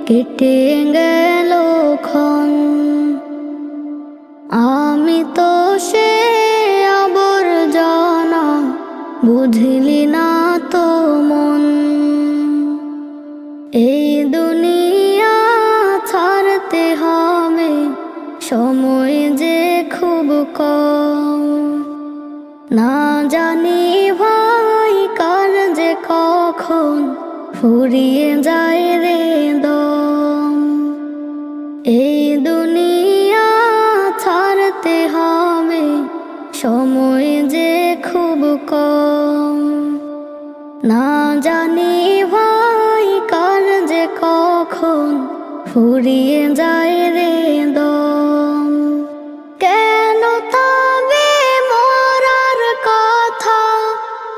কেটে গেল ক্ষণ। আমি তো সে আবর্জনা, বুঝলি না তো মন। এই দুনিয়া ছাড়তে হবে, সময় যে খুব কম। না জানি ভাই কার যে কখন ফুরিয়ে যায় রে দম। এই দুনিয়া ছাড়তে হবে, সময় যে খুব কম। না জানি ভাই কার যে কখন ফুরিয়ে যায় রে দম।